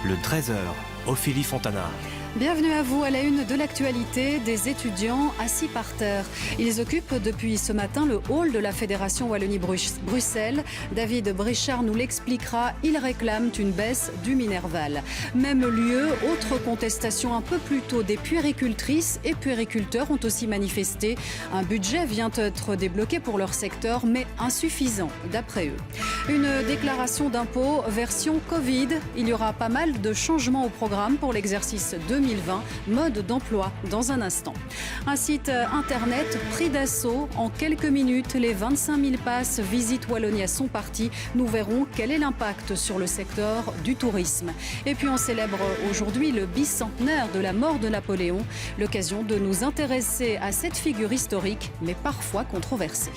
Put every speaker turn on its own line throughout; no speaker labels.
le 13h, Ophélie Fontana.
Bienvenue à vous à la une de l'actualité des étudiants assis par terre. Ils occupent depuis ce matin le hall de la Fédération Wallonie-Bruxelles. David Brichard nous l'expliquera, ils réclament une baisse du Minerval. Même lieu, autre contestation un peu plus tôt, des puéricultrices et puériculteurs ont aussi manifesté. Un budget vient d'être débloqué pour leur secteur, mais insuffisant d'après eux. Une déclaration d'impôt version Covid. Il y aura pas mal de changements au programme pour l'exercice 2020, mode d'emploi dans un instant. Un site internet pris d'assaut. En quelques minutes, les 25 000 passes Visite Wallonia sont partis. Nous verrons quel est l'impact sur le secteur du tourisme. Et puis on célèbre aujourd'hui le bicentenaire de la mort de Napoléon. L'occasion de nous intéresser à cette figure historique, mais parfois controversée.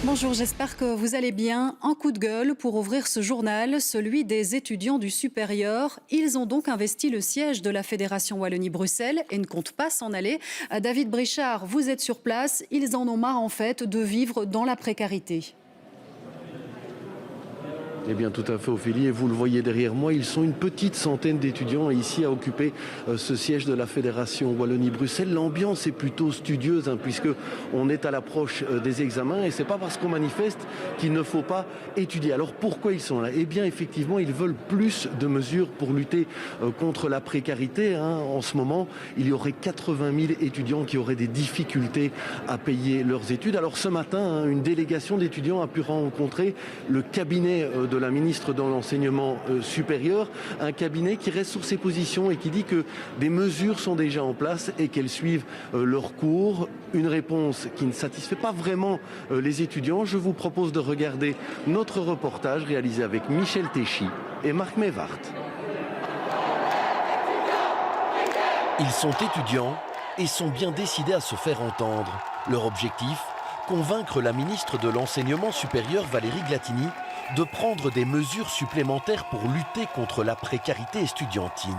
Bonjour, j'espère que vous allez bien. Un coup de gueule pour ouvrir ce journal, celui des étudiants du supérieur. Ils ont donc investi le siège de la Fédération Wallonie-Bruxelles et ne comptent pas s'en aller. David Brichard, vous êtes sur place. Ils en ont marre en fait de vivre dans la précarité.
Eh bien tout à fait Ophélie, et vous le voyez derrière moi, ils sont une petite centaine d'étudiants ici à occuper ce siège de la Fédération Wallonie-Bruxelles. L'ambiance est plutôt studieuse puisque on est à l'approche des examens et c'est pas parce qu'on manifeste qu'il ne faut pas étudier. Alors pourquoi ils sont là? Eh bien effectivement ils veulent plus de mesures pour lutter contre la précarité. En ce moment il y aurait 80 000 étudiants qui auraient des difficultés à payer leurs études. Alors ce matin une délégation d'étudiants a pu rencontrer le cabinet de la ministre de l'enseignement supérieur, un cabinet qui reste sur ses positions et qui dit que des mesures sont déjà en place et qu'elles suivent leur cours. Une réponse qui ne satisfait pas vraiment les étudiants. Je vous propose de regarder notre reportage réalisé avec Michel Téchy et Marc Mévart.
Ils sont étudiants et sont bien décidés à se faire entendre. Leur objectif, convaincre la ministre de l'enseignement supérieur Valérie Glatini de prendre des mesures supplémentaires pour lutter contre la précarité estudiantine.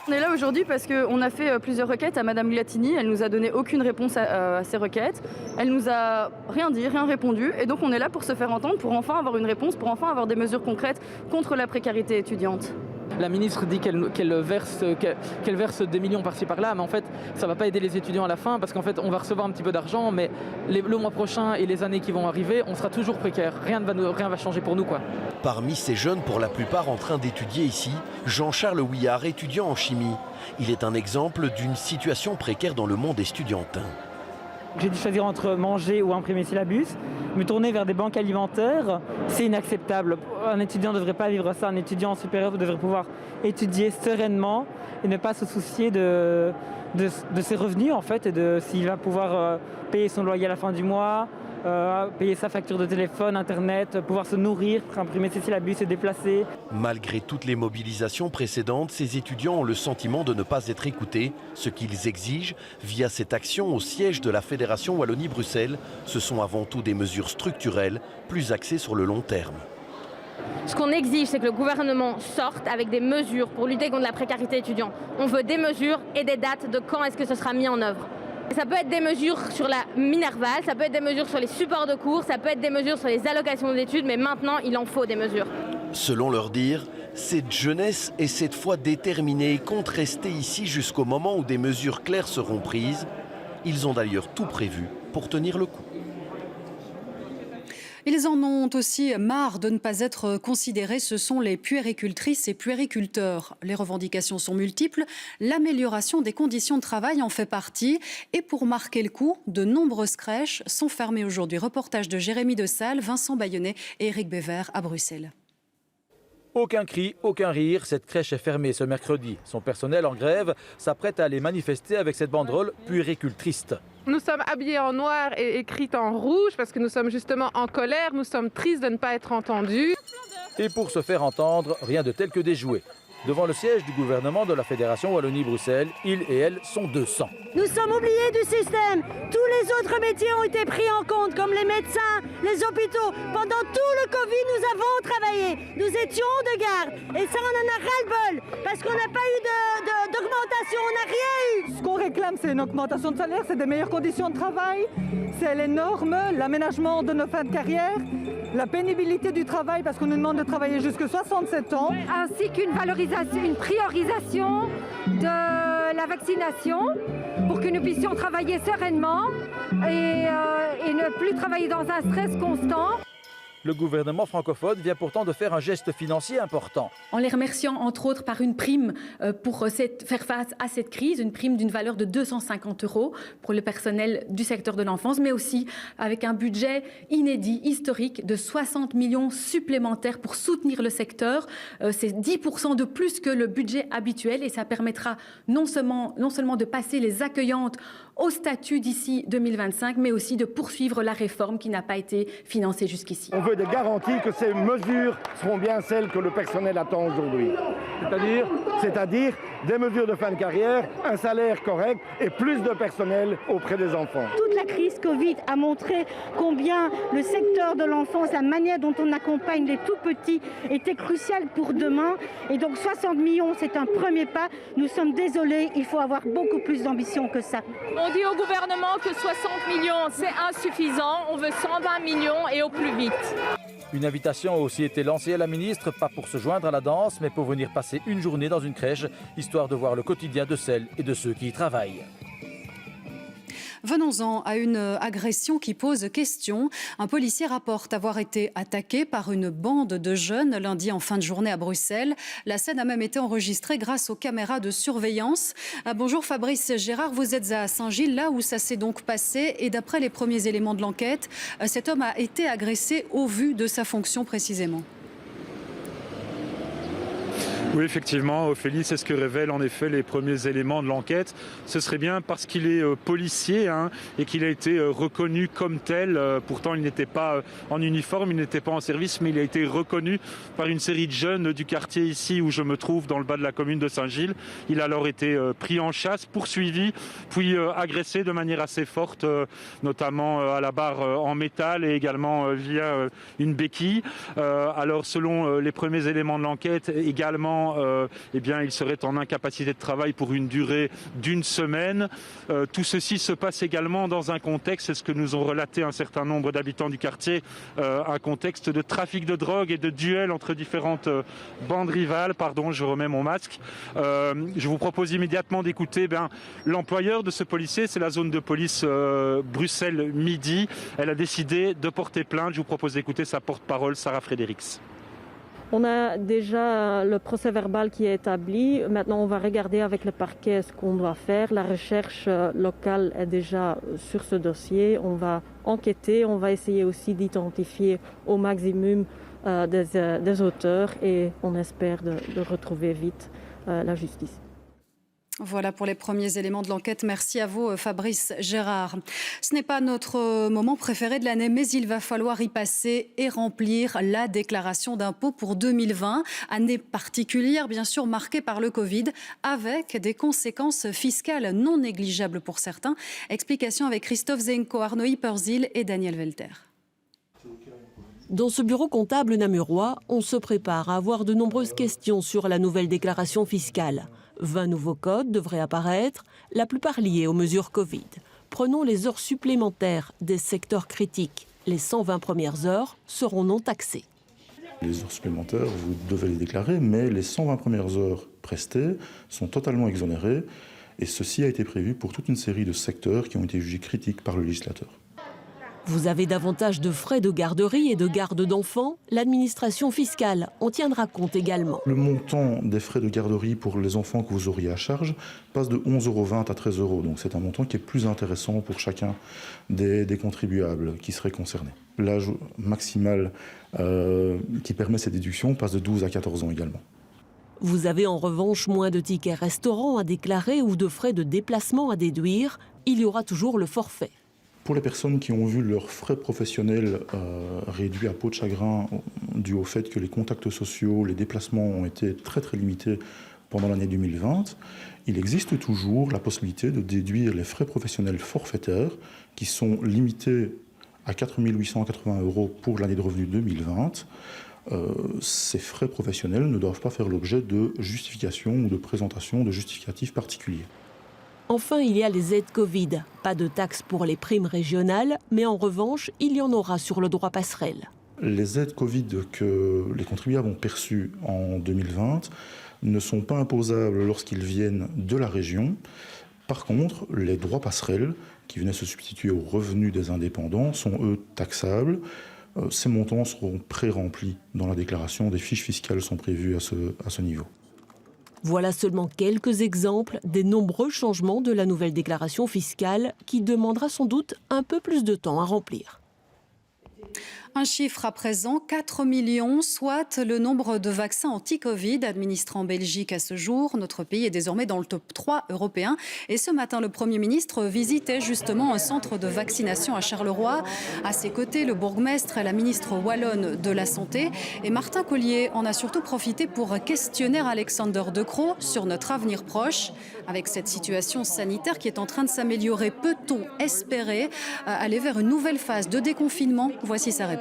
On est là aujourd'hui parce qu'on a fait plusieurs requêtes à Madame Glatini. Elle nous a donné aucune réponse à ces requêtes. Elle nous a rien dit, rien répondu. Et donc on est là pour se faire entendre, pour enfin avoir une réponse, pour enfin avoir des mesures concrètes contre la précarité étudiante.
La ministre dit qu'elle verse des millions par-ci par-là, mais en fait, ça ne va pas aider les étudiants à la fin, parce qu'en fait, on va recevoir un petit peu d'argent, mais le mois prochain et les années qui vont arriver, on sera toujours précaire. Rien va changer pour nous, quoi.
Parmi ces jeunes, pour la plupart en train d'étudier ici, Jean-Charles Houillard, étudiant en chimie. Il est un exemple d'une situation précaire dans le monde estudiantin.
J'ai dû choisir entre manger ou imprimer syllabus. Me tourner vers des banques alimentaires, c'est inacceptable. Un étudiant ne devrait pas vivre ça. Un étudiant en supérieur devrait pouvoir étudier sereinement et ne pas se soucier de ses revenus en fait, et de s'il va pouvoir payer son loyer à la fin du mois, payer sa facture de téléphone, internet, pouvoir se nourrir, imprimer ses syllabus, se déplacer.
Malgré toutes les mobilisations précédentes, ces étudiants ont le sentiment de ne pas être écoutés. Ce qu'ils exigent, via cette action au siège de la Fédération Wallonie-Bruxelles, ce sont avant tout des mesures structurelles, plus axées sur le long terme.
Ce qu'on exige, c'est que le gouvernement sorte avec des mesures pour lutter contre la précarité étudiante. On veut des mesures et des dates de quand est-ce que ce sera mis en œuvre. Ça peut être des mesures sur la Minerval, ça peut être des mesures sur les supports de cours, ça peut être des mesures sur les allocations d'études, mais maintenant, il en faut des mesures.
Selon leur dire, cette jeunesse est cette fois déterminée et compte rester ici jusqu'au moment où des mesures claires seront prises. Ils ont d'ailleurs tout prévu pour tenir le coup.
Ils en ont aussi marre de ne pas être considérés. Ce sont les puéricultrices et puériculteurs. Les revendications sont multiples. L'amélioration des conditions de travail en fait partie. Et pour marquer le coup, de nombreuses crèches sont fermées aujourd'hui. Reportage de Jérémy Dessalle, Vincent Bayonnet et Éric Bévert à Bruxelles.
Aucun cri, aucun rire, cette crèche est fermée ce mercredi. Son personnel en grève s'apprête à aller manifester avec cette banderole puéricultrice.
Nous sommes habillés en noir et écrits en rouge parce que nous sommes justement en colère, nous sommes tristes de ne pas être entendus.
Et pour se faire entendre, rien de tel que des jouets. Devant le siège du gouvernement de la Fédération Wallonie-Bruxelles, ils et elles sont 200.
Nous sommes oubliés du système. Tous les autres métiers ont été pris en compte, comme les médecins, les hôpitaux. Pendant tout le Covid, nous avons travaillé. Nous étions de garde. Et ça, on en a ras-le-bol. Parce qu'on n'a pas eu d'augmentation, on n'a rien eu.
Ce qu'on réclame, c'est une augmentation de salaire, c'est des meilleures conditions de travail, c'est les normes, l'aménagement de nos fins de carrière, la pénibilité du travail, parce qu'on nous demande de travailler jusqu'à 67 ans.
Ainsi qu'une valorisation, une priorisation de la vaccination pour que nous puissions travailler sereinement et ne plus travailler dans un stress constant.
Le gouvernement francophone vient pourtant de faire un geste financier important.
En les remerciant entre autres par une prime pour faire face à cette crise, une prime d'une valeur de 250 € pour le personnel du secteur de l'enfance, mais aussi avec un budget inédit, historique, de 60 millions supplémentaires pour soutenir le secteur. C'est 10% de plus que le budget habituel et ça permettra non seulement de passer les accueillantes au statut d'ici 2025, mais aussi de poursuivre la réforme qui n'a pas été financée jusqu'ici.
On veut des garanties que ces mesures seront bien celles que le personnel attend aujourd'hui. C'est-à-dire des mesures de fin de carrière, un salaire correct et plus de personnel auprès des enfants.
Toute la crise Covid a montré combien le secteur de l'enfance, la manière dont on accompagne les tout-petits était cruciale pour demain. Et donc 60 millions, c'est un premier pas. Nous sommes désolés, il faut avoir beaucoup plus d'ambition que ça.
On dit au gouvernement que 60 millions, c'est insuffisant. On veut 120 millions et au plus vite.
Une invitation a aussi été lancée à la ministre, pas pour se joindre à la danse, mais pour venir passer une journée dans une crèche, histoire de voir le quotidien de celles et de ceux qui y travaillent.
Venons-en à une agression qui pose question. Un policier rapporte avoir été attaqué par une bande de jeunes lundi en fin de journée à Bruxelles. La scène a même été enregistrée grâce aux caméras de surveillance. Bonjour Fabrice Gérard, vous êtes à Saint-Gilles, là où ça s'est donc passé. Et d'après les premiers éléments de l'enquête, cet homme a été agressé au vu de sa fonction précisément.
Oui, effectivement, Ophélie, c'est ce que révèlent en effet les premiers éléments de l'enquête. Ce serait bien parce qu'il est policier et qu'il a été reconnu comme tel. Pourtant, il n'était pas en uniforme, il n'était pas en service, mais il a été reconnu par une série de jeunes du quartier ici où je me trouve, dans le bas de la commune de Saint-Gilles. Il a alors été pris en chasse, poursuivi, puis agressé de manière assez forte, notamment à la barre en métal et également via une béquille. Alors, selon les premiers éléments de l'enquête, également, eh bien, il serait en incapacité de travail pour une durée d'1 semaine. Tout ceci se passe également dans un contexte, c'est ce que nous ont relaté un certain nombre d'habitants du quartier, un contexte de trafic de drogue et de duel entre différentes bandes rivales. Pardon, je remets mon masque. Je vous propose immédiatement d'écouter l'employeur de ce policier, c'est la zone de police Bruxelles Midi. Elle a décidé de porter plainte. Je vous propose d'écouter sa porte-parole, Sarah Fredericks.
On a déjà le procès verbal qui est établi. Maintenant, on va regarder avec le parquet ce qu'on doit faire. La recherche locale est déjà sur ce dossier. On va enquêter. On va essayer aussi d'identifier au maximum des auteurs et on espère de retrouver vite la justice.
Voilà pour les premiers éléments de l'enquête. Merci à vous, Fabrice Gérard. Ce n'est pas notre moment préféré de l'année, mais il va falloir y passer et remplir la déclaration d'impôt pour 2020. Année particulière, bien sûr, marquée par le Covid, avec des conséquences fiscales non négligeables pour certains. Explication avec Christophe Zenko, Arnaud Hipperzil et Daniel Welter.
Dans ce bureau comptable namurois, on se prépare à avoir de nombreuses questions sur la nouvelle déclaration fiscale. 20 nouveaux codes devraient apparaître, la plupart liés aux mesures Covid. Prenons les heures supplémentaires des secteurs critiques. Les 120 premières heures seront non taxées.
Les heures supplémentaires, vous devez les déclarer, mais les 120 premières heures prestées sont totalement exonérées. Et ceci a été prévu pour toute une série de secteurs qui ont été jugés critiques par le législateur.
Vous avez davantage de frais de garderie et de garde d'enfants. L'administration fiscale en tiendra compte également.
Le montant des frais de garderie pour les enfants que vous auriez à charge passe de 11,20 € à 13 €. Donc c'est un montant qui est plus intéressant pour chacun des contribuables qui seraient concernés. L'âge maximal qui permet ces déductions passe de 12 à 14 ans également.
Vous avez en revanche moins de tickets restaurants à déclarer ou de frais de déplacement à déduire. Il y aura toujours le forfait.
Pour les personnes qui ont vu leurs frais professionnels réduits à peau de chagrin dû au fait que les contacts sociaux, les déplacements ont été très très limités pendant l'année 2020, il existe toujours la possibilité de déduire les frais professionnels forfaitaires qui sont limités à 4 880 € pour l'année de revenus 2020. Ces frais professionnels ne doivent pas faire l'objet de justification ou de présentation de justificatifs particuliers.
Enfin, il y a les aides Covid. Pas de taxes pour les primes régionales, mais en revanche, il y en aura sur le droit passerelle.
Les aides Covid que les contribuables ont perçues en 2020 ne sont pas imposables lorsqu'ils viennent de la région. Par contre, les droits passerelles, qui venaient se substituer aux revenus des indépendants, sont eux taxables. Ces montants seront pré-remplis dans la déclaration. Des fiches fiscales sont prévues à ce niveau.
Voilà seulement quelques exemples des nombreux changements de la nouvelle déclaration fiscale qui demandera sans doute un peu plus de temps à remplir.
Un chiffre à présent, 4 millions, soit le nombre de vaccins anti-Covid administrés en Belgique à ce jour. Notre pays est désormais dans le top 3 européen. Et ce matin, le Premier ministre visitait justement un centre de vaccination à Charleroi. À ses côtés, le bourgmestre et la ministre wallonne de la Santé. Et Martin Collier en a surtout profité pour questionner Alexander De Croo sur notre avenir proche. Avec cette situation sanitaire qui est en train de s'améliorer, peut-on espérer aller vers une nouvelle phase de déconfinement? Voici sa réponse.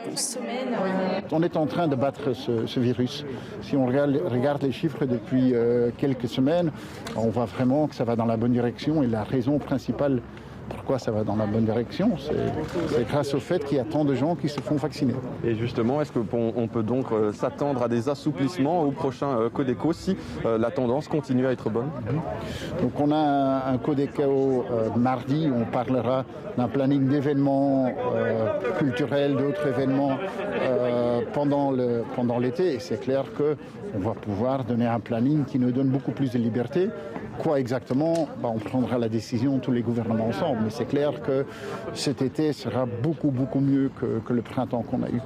On est en train de battre ce virus. Si on regarde les chiffres depuis quelques semaines, on voit vraiment que ça va dans la bonne direction. Et la raison principale pourquoi ça va dans la bonne direction, c'est grâce au fait qu'il y a tant de gens qui se font vacciner.
Et justement, est-ce qu'on peut donc s'attendre à des assouplissements au prochain Codeco si la tendance continue à être bonne?
Donc on a un Codeco mardi où on parlera d'un planning d'événements culturels, d'autres événements pendant l'été. Et c'est clair qu'on va pouvoir donner un planning qui nous donne beaucoup plus de liberté. Quoi exactement? On prendra la décision, tous les gouvernements ensemble. Mais c'est clair que cet été sera beaucoup mieux que le printemps qu'on a eu.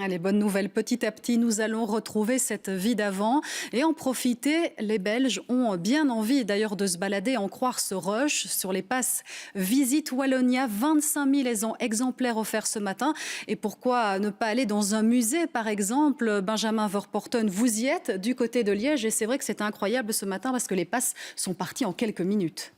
Allez, bonne nouvelle. Petit à petit, nous allons retrouver cette vie d'avant et en profiter. Les Belges ont bien envie d'ailleurs de se balader, en croire ce rush sur les passes Visite Wallonia. 25 000 exemplaires offerts ce matin. Et pourquoi ne pas aller dans un musée, par exemple? Benjamin Verporten, vous y êtes du côté de Liège et c'est vrai que c'est incroyable ce matin parce que les passes sont parties en quelques minutes.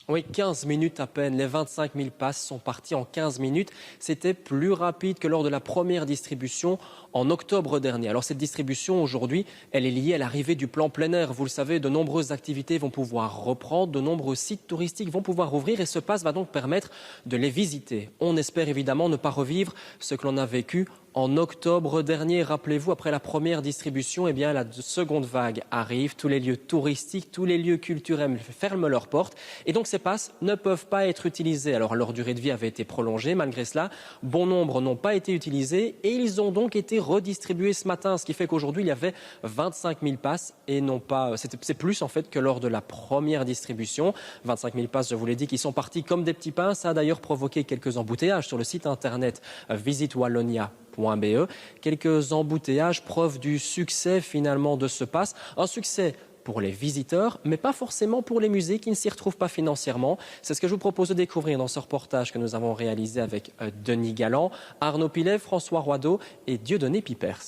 Oui, 15 minutes à peine. Les 25 000 passes sont parties en 15 minutes. C'était plus rapide que lors de la première distribution en octobre dernier. Alors cette distribution aujourd'hui, elle est liée à l'arrivée du plan plein air. Vous le savez, de nombreuses activités vont pouvoir reprendre, de nombreux sites touristiques vont pouvoir ouvrir et ce pass va donc permettre de les visiter. On espère évidemment ne pas revivre ce que l'on a vécu en octobre dernier. Rappelez-vous, après la première distribution, la seconde vague arrive. Tous les lieux touristiques, tous les lieux culturels ferment leurs portes. Et donc ces passes ne peuvent pas être utilisés. Alors leur durée de vie avait été prolongée. Malgré cela, bon nombre n'ont pas été utilisés et ils ont donc été redistribués ce matin. Ce qui fait qu'aujourd'hui, il y avait 25 000 passes et non pas... C'est plus en fait que lors de la première distribution. 25 000 passes, je vous l'ai dit, qui sont partis comme des petits pains. Ça a d'ailleurs provoqué quelques embouteillages sur le site internet visitewallonia.be. Quelques embouteillages, preuve du succès finalement de ce pass. Un succès pour les visiteurs, mais pas forcément pour les musées qui ne s'y retrouvent pas financièrement. C'est ce que je vous propose de découvrir dans ce reportage que nous avons réalisé avec Denis Galland, Arnaud Pilet, François Roideau et Dieudonné Pipers.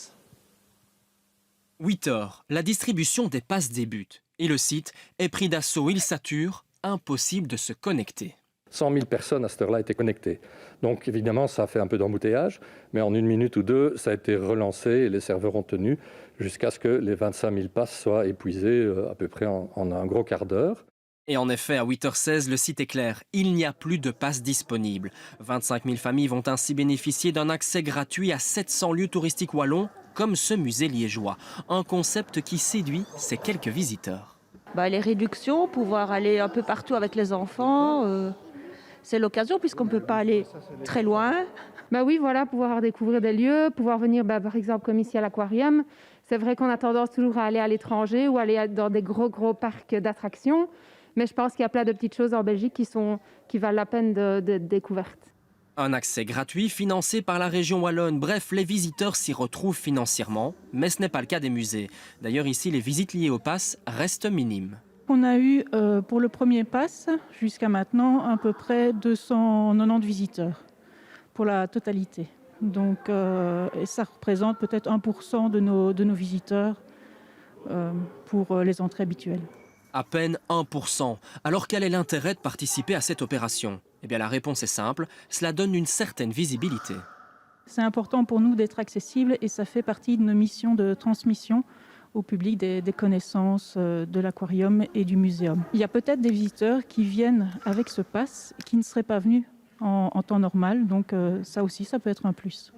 8h, la distribution des passes débute et le site est pris d'assaut, il sature, impossible de se connecter.
100 000 personnes à cette heure-là étaient connectées. Donc évidemment, ça a fait un peu d'embouteillage, mais en une minute ou deux, ça a été relancé et les serveurs ont tenu jusqu'à ce que les 25 000 passes soient épuisées à peu près en un gros quart d'heure.
Et en effet, à 8h16, le site est clair. Il n'y a plus de passes disponibles. 25 000 familles vont ainsi bénéficier d'un accès gratuit à 700 lieux touristiques wallons, comme ce musée liégeois. Un concept qui séduit ces quelques visiteurs.
Les réductions, pouvoir aller un peu partout avec les enfants... C'est l'occasion puisqu'on ne peut pas aller très loin.
Oui, voilà, pouvoir découvrir des lieux, pouvoir venir par exemple comme ici à l'aquarium. C'est vrai qu'on a tendance toujours à aller à l'étranger ou aller dans des gros parcs d'attractions. Mais je pense qu'il y a plein de petites choses en Belgique qui valent la peine d'être découvertes.
Un accès gratuit financé par la région wallonne. Bref, les visiteurs s'y retrouvent financièrement, mais ce n'est pas le cas des musées. D'ailleurs, ici, les visites liées au pass restent minimes.
On a eu pour le premier pass jusqu'à maintenant à peu près 290 visiteurs pour la totalité. Donc et ça représente peut-être 1% de nos visiteurs pour les entrées habituelles.
À peine 1%. Alors quel est l'intérêt de participer à cette opération? Eh bien la réponse est simple, cela donne une certaine visibilité.
C'est important pour nous d'être accessibles et ça fait partie de nos missions de transmission au public des connaissances de l'aquarium et du muséum. Il y a peut-être des visiteurs qui viennent avec ce pass qui ne seraient pas venus en temps normal, donc ça aussi, ça peut être un plus.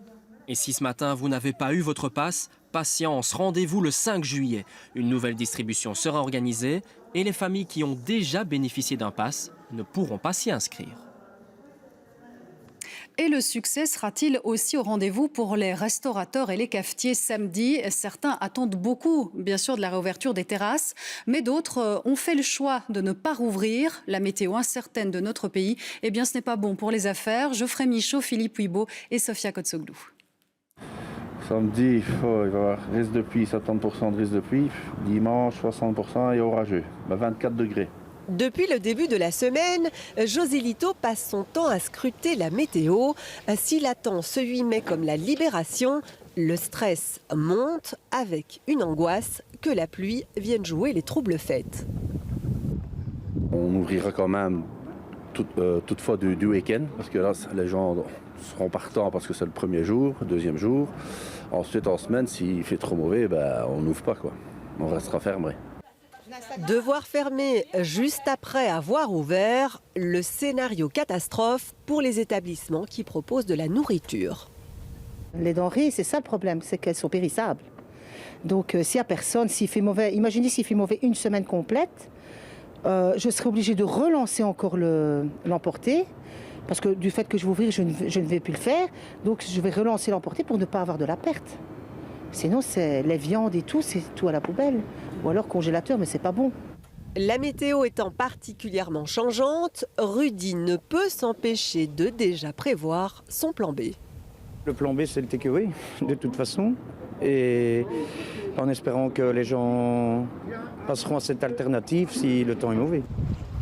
Et si ce matin vous n'avez pas eu votre pass, patience, rendez-vous le 5 juillet. Une nouvelle distribution sera organisée et les familles qui ont déjà bénéficié d'un pass ne pourront pas s'y inscrire.
Et le succès sera-t-il aussi au rendez-vous pour les restaurateurs et les cafetiers samedi? Certains attendent beaucoup, bien sûr, de la réouverture des terrasses, mais d'autres ont fait le choix de ne pas rouvrir. La météo incertaine de notre pays, eh bien, ce n'est pas bon pour les affaires. Geoffrey Michaud, Philippe Huibaud et Sofia Kotsoglou.
Samedi, il va y avoir risque de pluie, 70% de risque de pluie. Dimanche, 60% et orageux, 24 degrés.
Depuis le début de la semaine, José Lito passe son temps à scruter la météo. S'il attend ce 8 mai comme la libération, le stress monte avec une angoisse que la pluie vienne jouer les troubles fêtes.
On ouvrira quand même toutefois du week-end, parce que là, les gens seront partants parce que c'est le premier jour, deuxième jour. Ensuite, en semaine, s'il fait trop mauvais, on n'ouvre pas, quoi. On restera fermé.
Devoir fermer juste après avoir ouvert, le scénario catastrophe pour les établissements qui proposent de la nourriture.
Les denrées, c'est ça le problème, c'est qu'elles sont périssables. Donc s'il n'y a personne, s'il fait mauvais, imaginez s'il fait mauvais une semaine complète, je serai obligée de relancer encore l'emporter, parce que du fait que je vais ouvrir, je ne vais plus le faire, donc je vais relancer l'emporter pour ne pas avoir de la perte. Sinon, c'est les viandes et tout, c'est tout à la poubelle. Ou alors congélateur, mais c'est pas bon.
La météo étant particulièrement changeante, Rudy ne peut s'empêcher de déjà prévoir son plan B.
Le plan B, c'est le takeaway, de toute façon. Et en espérant que les gens passeront à cette alternative si le temps est mauvais.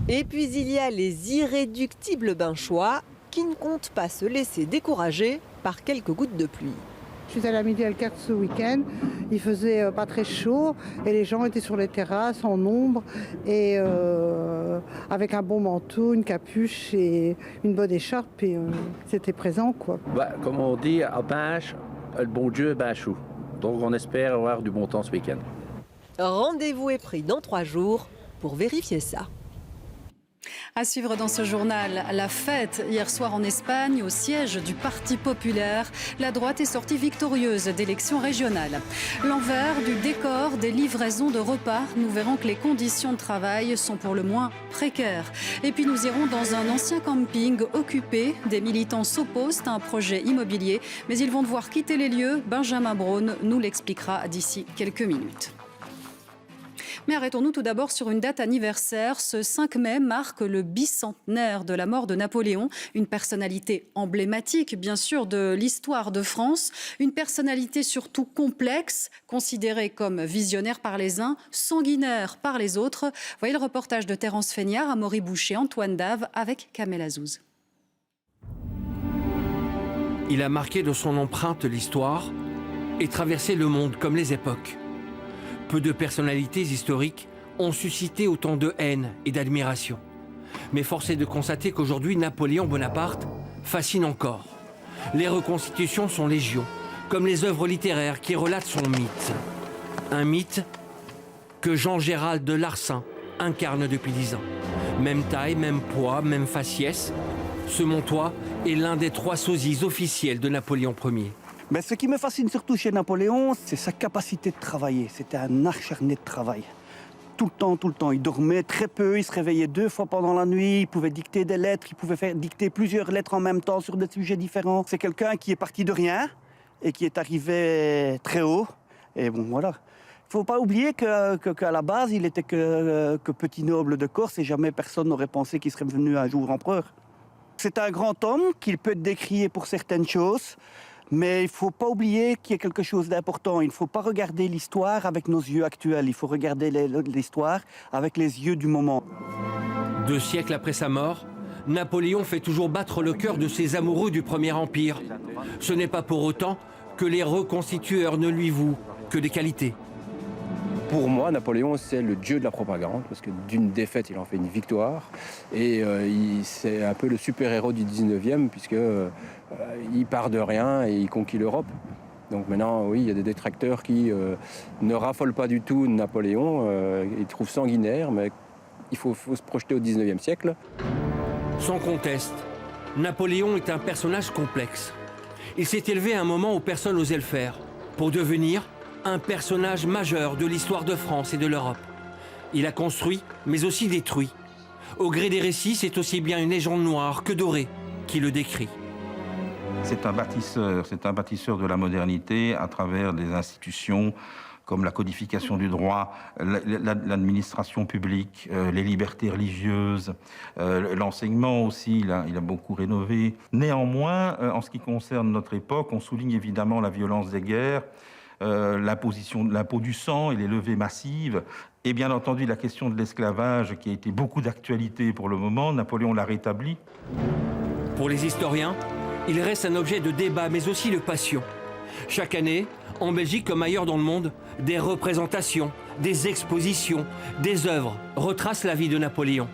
Et puis il y a les irréductibles Binchois qui ne comptent pas se laisser décourager par quelques gouttes de pluie.
Je suis allée à Midi Alcarte ce week-end, il faisait pas très chaud et les gens étaient sur les terrasses en ombre et avec un bon manteau, une capuche et une bonne écharpe et c'était présent quoi.
Comme on dit à Binche, le bon Dieu Binchou. Donc on espère avoir du bon temps ce week-end.
Rendez-vous est pris dans 3 jours pour vérifier ça.
À suivre dans ce journal, la fête hier soir en Espagne, au siège du Parti populaire. La droite est sortie victorieuse d'élections régionales. L'envers du décor des livraisons de repas. Nous verrons que les conditions de travail sont pour le moins précaires. Et puis nous irons dans un ancien camping occupé. Des militants s'opposent à un projet immobilier, mais ils vont devoir quitter les lieux. Benjamin Braun nous l'expliquera d'ici quelques minutes. Mais arrêtons-nous tout d'abord sur une date anniversaire. Ce 5 mai marque le bicentenaire de la mort de Napoléon, une personnalité emblématique, bien sûr, de l'histoire de France, une personnalité surtout complexe, considérée comme visionnaire par les uns, sanguinaire par les autres. Voyez le reportage de Terence Feignard, Amaury Boucher, Antoine Dave avec Kamel Azouz.
Il a marqué de son empreinte l'histoire et traversé le monde comme les époques. Peu de personnalités historiques ont suscité autant de haine et d'admiration. Mais force est de constater qu'aujourd'hui, Napoléon Bonaparte fascine encore. Les reconstitutions sont légion, comme les œuvres littéraires qui relatent son mythe. Un mythe que Jean-Gérald de Larsin incarne depuis 10 ans. Même taille, même poids, même faciès. Ce Montois est l'un des 3 sosies officiels de Napoléon Ier.
Mais ce qui me fascine surtout chez Napoléon, c'est sa capacité de travailler. C'était un acharné de travail. Tout le temps. Il dormait très peu, il se réveillait 2 fois pendant la nuit, il pouvait dicter des lettres, il pouvait faire dicter plusieurs lettres en même temps sur des sujets différents. C'est quelqu'un qui est parti de rien et qui est arrivé très haut. Et bon, voilà. Il ne faut pas oublier qu'à la base, il était que petit noble de Corse et jamais personne n'aurait pensé qu'il serait devenu un jour empereur. C'est un grand homme, qu'il peut être décrié pour certaines choses, Mais il ne faut pas oublier qu'il y a quelque chose d'important. Il ne faut pas regarder l'histoire avec nos yeux actuels. Il faut regarder l'histoire avec les yeux du moment.
2 siècles après sa mort, Napoléon fait toujours battre le cœur de ses amoureux du Premier Empire. Ce n'est pas pour autant que les reconstitueurs ne lui vouent que des qualités.
Pour moi, Napoléon, c'est le dieu de la propagande, parce que d'une défaite, il en fait une victoire. Et c'est un peu le super-héros du 19e, puisqu'il part de rien et il conquit l'Europe. Donc maintenant, oui, il y a des détracteurs qui ne raffolent pas du tout de Napoléon. Ils trouvent sanguinaire, mais il faut se projeter au 19e siècle.
Sans conteste, Napoléon est un personnage complexe. Il s'est élevé à un moment où personne n'osait le faire, pour devenir un personnage majeur de l'histoire de France et de l'Europe. Il a construit, mais aussi détruit. Au gré des récits, c'est aussi bien une légende noire que dorée qui le décrit.
C'est un bâtisseur de la modernité à travers des institutions comme la codification du droit, l'administration publique, les libertés religieuses, l'enseignement aussi, il a beaucoup rénové. Néanmoins, en ce qui concerne notre époque, on souligne évidemment la violence des guerres, l'impôt du sang et les levées massives, et bien entendu la question de l'esclavage qui a été beaucoup d'actualité pour le moment. Napoléon l'a rétabli.
Pour les historiens, il reste un objet de débat mais aussi de passion. Chaque année, en Belgique comme ailleurs dans le monde, des représentations, des expositions, des œuvres retracent la vie de Napoléon.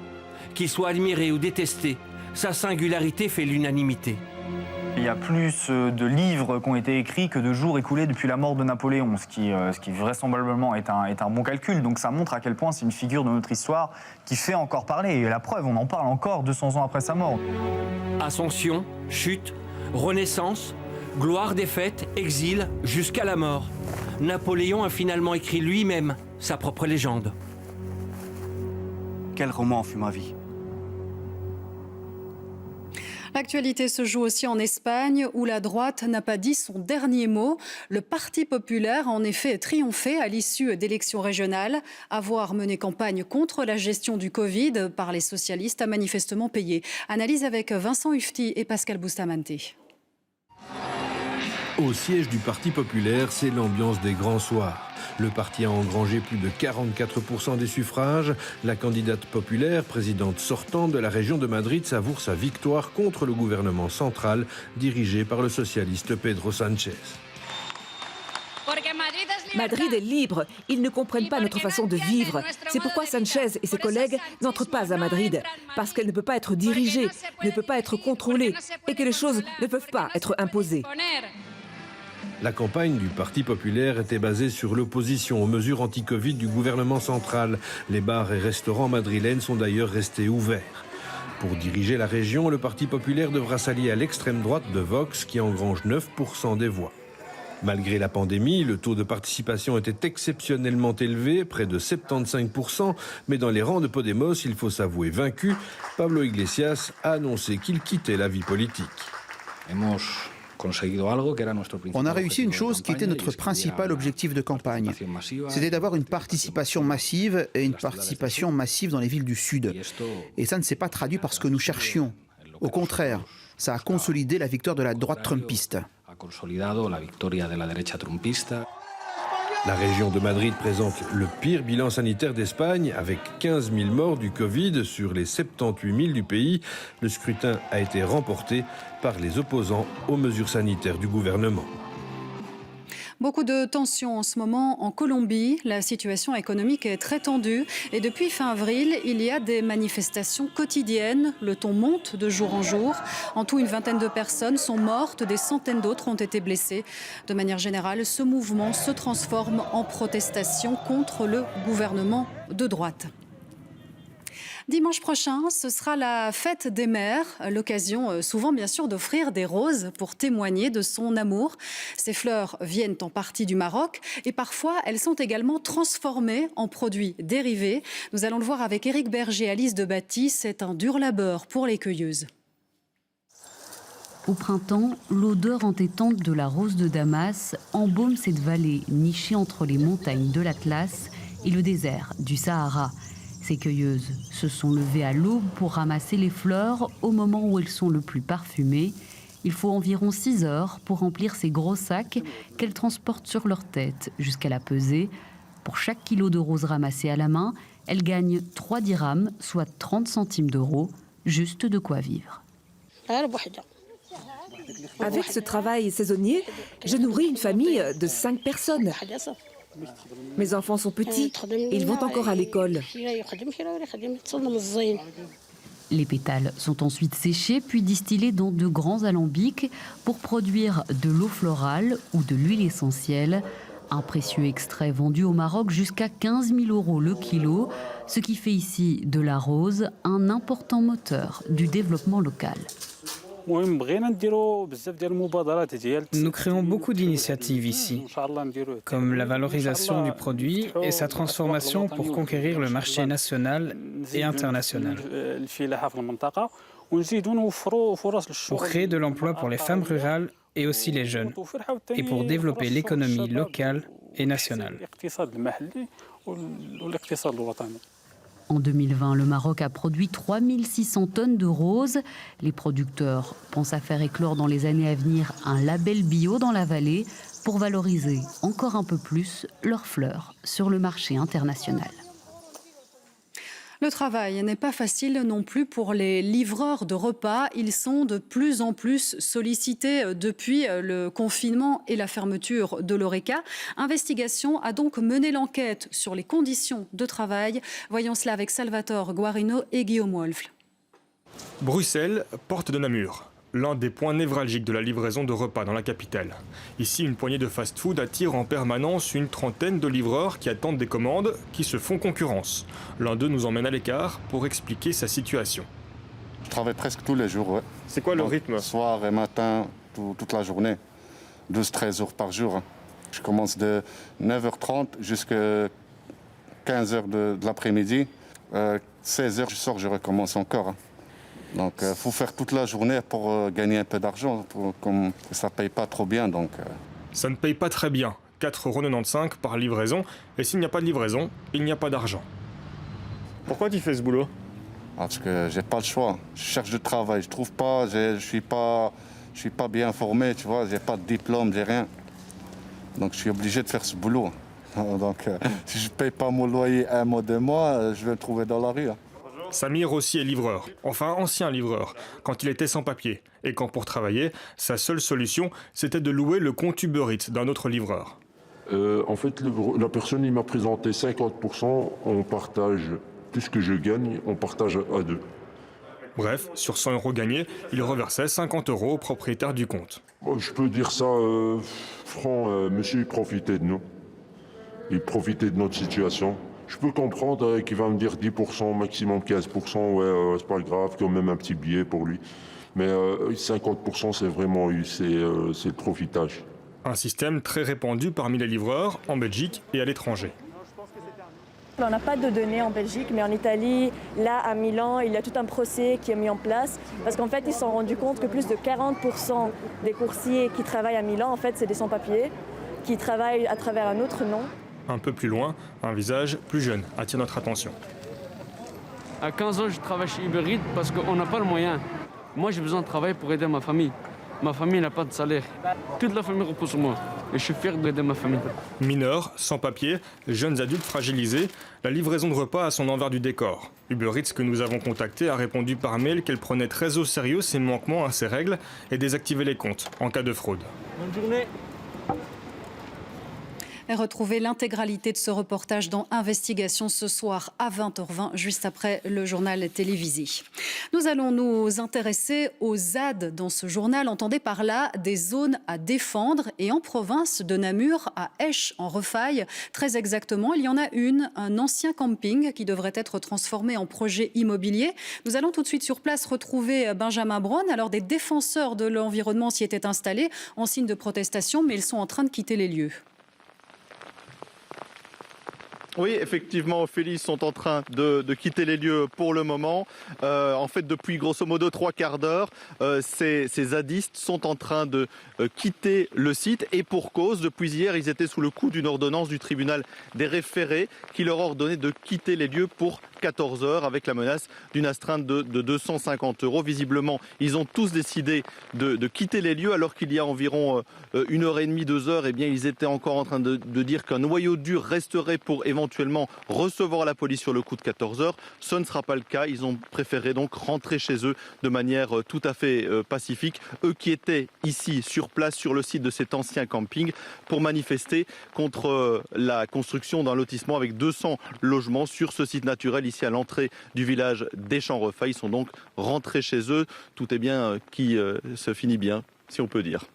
Qu'il soit admiré ou détesté, sa singularité fait l'unanimité.
Il y a plus de livres qui ont été écrits que de jours écoulés depuis la mort de Napoléon, ce qui vraisemblablement est un bon calcul. Donc ça montre à quel point c'est une figure de notre histoire qui fait encore parler. Et la preuve, on en parle encore 200 ans après sa mort.
Ascension, chute, renaissance, gloire, défaite, exil, jusqu'à la mort. Napoléon a finalement écrit lui-même sa propre légende.
Quel roman fut ma vie?
L'actualité se joue aussi en Espagne, où la droite n'a pas dit son dernier mot. Le Parti populaire a en effet triomphé à l'issue d'élections régionales. Avoir mené campagne contre la gestion du Covid par les socialistes a manifestement payé. Analyse avec Vincent Ufti et Pascal Bustamante.
Au siège du Parti populaire, c'est l'ambiance des grands soirs. Le parti a engrangé plus de 44% des suffrages. La candidate populaire, présidente sortante de la région de Madrid, savoure sa victoire contre le gouvernement central dirigé par le socialiste Pedro Sánchez.
Madrid est libre. Ils ne comprennent pas notre façon de vivre. C'est pourquoi Sánchez et ses collègues n'entrent pas à Madrid. Parce qu'elle ne peut pas être dirigée, ne peut pas être contrôlée et que les choses ne peuvent pas être imposées.
La campagne du Parti populaire était basée sur l'opposition aux mesures anti-Covid du gouvernement central. Les bars et restaurants madrilènes sont d'ailleurs restés ouverts. Pour diriger la région, le Parti populaire devra s'allier à l'extrême droite de Vox qui engrange 9% des voix. Malgré la pandémie, le taux de participation était exceptionnellement élevé, près de 75%, mais dans les rangs de Podemos, il faut s'avouer vaincu. Pablo Iglesias a annoncé qu'il quittait la vie politique.
On a réussi une chose qui était notre principal objectif de campagne. C'était d'avoir une participation massive et une participation massive dans les villes du Sud. Et ça ne s'est pas traduit par ce que nous cherchions. Au contraire, ça a consolidé la victoire de la droite trumpiste.
La région de Madrid présente le pire bilan sanitaire d'Espagne, avec 15 000 morts du Covid sur les 78 000 du pays. Le scrutin a été remporté par les opposants aux mesures sanitaires du gouvernement.
Beaucoup de tensions en ce moment en Colombie. La situation économique est très tendue. Et depuis fin avril, il y a des manifestations quotidiennes. Le ton monte de jour en jour. En tout, une vingtaine de personnes sont mortes. Des centaines d'autres ont été blessées. De manière générale, ce mouvement se transforme en protestation contre le gouvernement de droite. Dimanche prochain, ce sera la fête des mères, l'occasion souvent bien sûr d'offrir des roses pour témoigner de son amour. Ces fleurs viennent en partie du Maroc et parfois elles sont également transformées en produits dérivés. Nous allons le voir avec Éric Berger et Alice de Batty, c'est un dur labeur pour les cueilleuses.
Au printemps, l'odeur entêtante de la rose de Damas embaume cette vallée nichée entre les montagnes de l'Atlas et le désert du Sahara. Ces cueilleuses se sont levées à l'aube pour ramasser les fleurs au moment où elles sont le plus parfumées. Il faut environ 6 heures pour remplir ces gros sacs qu'elles transportent sur leur tête jusqu'à la pesée. Pour chaque kilo de roses ramassées à la main, elles gagnent 3 dirhams, soit 30 centimes d'euros, juste de quoi vivre.
Avec ce travail saisonnier, je nourris une famille de 5 personnes. Mes enfants sont petits, ils vont encore à l'école.
Les pétales sont ensuite séchés puis distillés dans de grands alambics pour produire de l'eau florale ou de l'huile essentielle. Un précieux extrait vendu au Maroc jusqu'à 15 000 euros le kilo, ce qui fait ici de la rose un important moteur du développement local.
Nous créons beaucoup d'initiatives ici, comme la valorisation du produit et sa transformation pour conquérir le marché national et international. Pour créer de l'emploi pour les femmes rurales et aussi les jeunes, et pour développer l'économie locale et nationale.
En 2020, le Maroc a produit 3600 tonnes de roses. Les producteurs pensent à faire éclore dans les années à venir un label bio dans la vallée pour valoriser encore un peu plus leurs fleurs sur le marché international.
Le travail n'est pas facile non plus pour les livreurs de repas. Ils sont de plus en plus sollicités depuis le confinement et la fermeture de l'Horeca. Investigation a donc mené l'enquête sur les conditions de travail. Voyons cela avec Salvatore Guarino et Guillaume Wolf.
Bruxelles, porte de Namur. L'un des points névralgiques de la livraison de repas dans la capitale. Ici, une poignée de fast-food attire en permanence une trentaine de livreurs qui attendent des commandes, qui se font concurrence. L'un d'eux nous emmène à l'écart pour expliquer sa situation.
Je travaille presque tous les jours, ouais.
C'est quoi le rythme?
Soir et matin, toute la journée. 12-13 heures par jour. Je commence de 9h30 jusqu'à 15h de l'après-midi. 16h, je sors, je recommence encore. Donc il faut faire toute la journée pour gagner un peu d'argent, comme ça ne paye pas trop bien. Donc,
Ça ne paye pas très bien, 4,95 € par livraison, et s'il n'y a pas de livraison, il n'y a pas d'argent. Pourquoi tu fais ce boulot?
Parce que j'ai pas le choix, je cherche du travail, je trouve pas, je suis pas bien formé, tu vois, j'ai pas de diplôme, j'ai rien. Donc je suis obligé de faire ce boulot. Donc si je ne paye pas mon loyer 1 mois, 2 mois, je vais me trouver dans la rue.
Samir aussi est livreur, enfin ancien livreur, quand il était sans papier. Et quand pour travailler, sa seule solution, c'était de louer le compte Uber Eats d'un autre livreur.
En fait, la personne il m'a présenté 50%, on partage tout ce que je gagne, on partage à 2.
Bref, sur 100 € gagnés, il reversait 50 € au propriétaire du compte.
Je peux dire ça franc, monsieur il profitait de nous. Il profitait de notre situation. Je peux comprendre qu'il va me dire 10%, maximum 15%, ouais, c'est pas grave, quand même un petit billet pour lui. Mais 50%, c'est vraiment c'est le profitage.
Un système très répandu parmi les livreurs, en Belgique et à l'étranger.
On n'a pas de données en Belgique, mais en Italie, là à Milan, il y a tout un procès qui est mis en place. Parce qu'en fait, ils se sont rendus compte que plus de 40% des coursiers qui travaillent à Milan, en fait, c'est des sans-papiers, qui travaillent à travers un autre nom.
Un peu plus loin, un visage plus jeune attire notre attention.
À 15 ans, je travaille chez Uber Eats parce qu'on n'a pas le moyen. Moi, j'ai besoin de travailler pour aider ma famille. Ma famille n'a pas de salaire. Toute la famille repose sur moi. Et je suis fier d'aider ma famille.
Mineurs, sans papier, jeunes adultes fragilisés, la livraison de repas a son envers du décor. Uber Eats, que nous avons contacté, a répondu par mail qu'elle prenait très au sérieux ses manquements à ses règles et désactivait les comptes en cas de fraude.
Bonne journée.
Et retrouvez l'intégralité de ce reportage dans Investigation ce soir à 20h20, juste après le journal télévisé. Nous allons nous intéresser aux ZAD dans ce journal. Entendez par là des zones à défendre. Et en province de Namur, à Esch, en Refaille, très exactement, il y en a une, un ancien camping qui devrait être transformé en projet immobilier. Nous allons tout de suite sur place retrouver Benjamin Braun. Alors, des défenseurs de l'environnement s'y étaient installés en signe de protestation, mais ils sont en train de quitter les lieux.
Oui, effectivement, Ophélie, ils sont en train de quitter les lieux pour le moment. En fait, depuis grosso modo 3 quarts d'heure, ces zadistes sont en train de quitter le site et pour cause. Depuis hier, ils étaient sous le coup d'une ordonnance du tribunal des référés qui leur ordonnait de quitter les lieux pour 14 heures avec la menace d'une astreinte de 250 €. Visiblement, ils ont tous décidé de quitter les lieux alors qu'il y a environ 1h30, 2 heures, eh bien, ils étaient encore en train de dire qu'un noyau dur resterait pour éventuellement recevoir la police sur le coup de 14 heures. Ce ne sera pas le cas. Ils ont préféré donc rentrer chez eux de manière tout à fait pacifique. Eux qui étaient ici sur place sur le site de cet ancien camping pour manifester contre la construction d'un lotissement avec 200 logements sur ce site naturel ici à l'entrée du village des Champs-Refats. Ils sont donc rentrés chez eux. Tout est bien qui se finit bien, si on peut dire.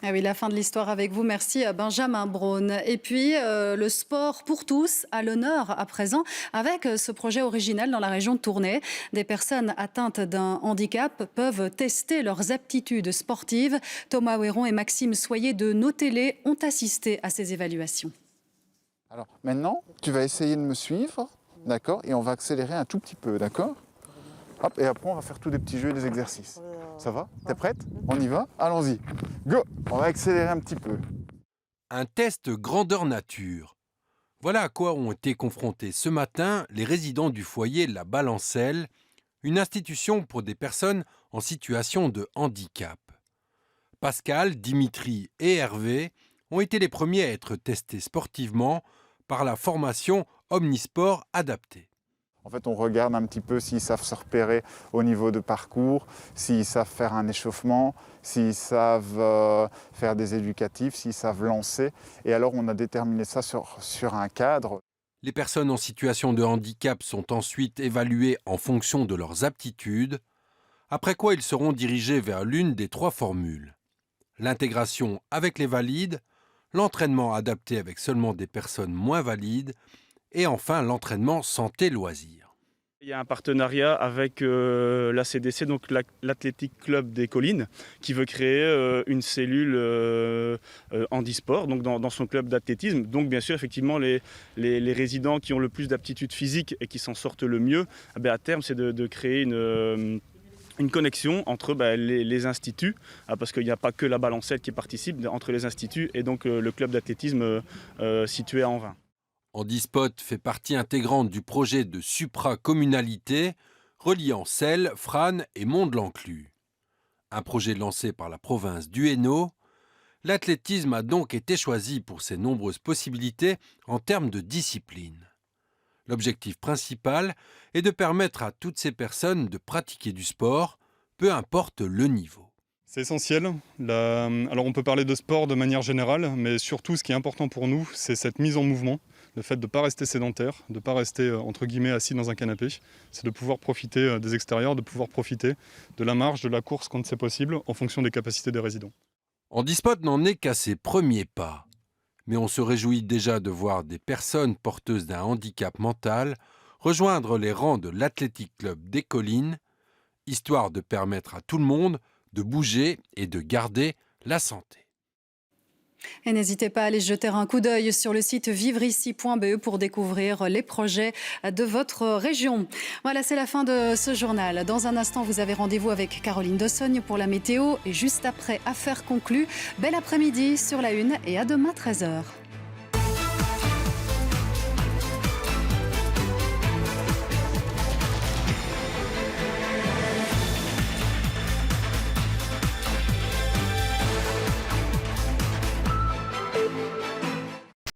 Ah oui, la fin de l'histoire avec vous. Merci Benjamin Braun. Et puis, le sport pour tous à l'honneur à présent avec ce projet original dans la région de Tournai. Des personnes atteintes d'un handicap peuvent tester leurs aptitudes sportives. Thomas Ouéron et Maxime Soyer de Nos Télé ont assisté à ces évaluations.
Alors maintenant, tu vas essayer de me suivre, d'accord? Et on va accélérer un tout petit peu, d'accord? Hop, et après on va faire tous des petits jeux et des exercices. Ça va? T'es prête? On y va? Allons-y. Go! On va accélérer un petit peu.
Un test grandeur nature. Voilà à quoi ont été confrontés ce matin les résidents du foyer La Balancelle, une institution pour des personnes en situation de handicap. Pascal, Dimitri et Hervé ont été les premiers à être testés sportivement par la formation Omnisport adaptée.
En fait, on regarde un petit peu s'ils savent se repérer au niveau de parcours, s'ils savent faire un échauffement, s'ils savent faire des éducatifs, s'ils savent lancer. Et alors, on a déterminé ça sur un cadre.
Les personnes en situation de handicap sont ensuite évaluées en fonction de leurs aptitudes, après quoi ils seront dirigés vers l'une des 3 formules. L'intégration avec les valides, l'entraînement adapté avec seulement des personnes moins valides, et enfin l'entraînement santé-loisirs.
Il y a un partenariat avec la CDC, donc l'Athletic Club des Collines, qui veut créer une cellule handisport donc dans son club d'athlétisme. Donc bien sûr, effectivement, les résidents qui ont le plus d'aptitudes physiques et qui s'en sortent le mieux, à terme, c'est de créer une connexion entre les instituts, parce qu'il n'y a pas que la Balancelle qui participe, entre les instituts et donc le club d'athlétisme situé à Anvin.
Handisport fait partie intégrante du projet de supracommunalité reliant Celles, Frasnes et Mont-de-l'Enclus. Un projet lancé par la province du Hainaut, l'athlétisme a donc été choisi pour ses nombreuses possibilités en termes de discipline. L'objectif principal est de permettre à toutes ces personnes de pratiquer du sport, peu importe le niveau.
C'est essentiel. Alors on peut parler de sport de manière générale, mais surtout ce qui est important pour nous, c'est cette mise en mouvement, le fait de ne pas rester sédentaire, de ne pas rester entre guillemets assis dans un canapé. C'est de pouvoir profiter des extérieurs, de pouvoir profiter de la marche, de la course quand c'est possible, en fonction des capacités des résidents.
Handisport n'en est qu'à ses premiers pas, mais on se réjouit déjà de voir des personnes porteuses d'un handicap mental rejoindre les rangs de l'Athletic Club des Collines, histoire de permettre à tout le monde de bouger et de garder la santé.
Et n'hésitez pas à aller jeter un coup d'œil sur le site vivreici.be pour découvrir les projets de votre région. Voilà, c'est la fin de ce journal. Dans un instant, vous avez rendez-vous avec Caroline Dossogne pour la météo. Et juste après, affaire conclue. Bel après-midi sur la Une et à demain 13h.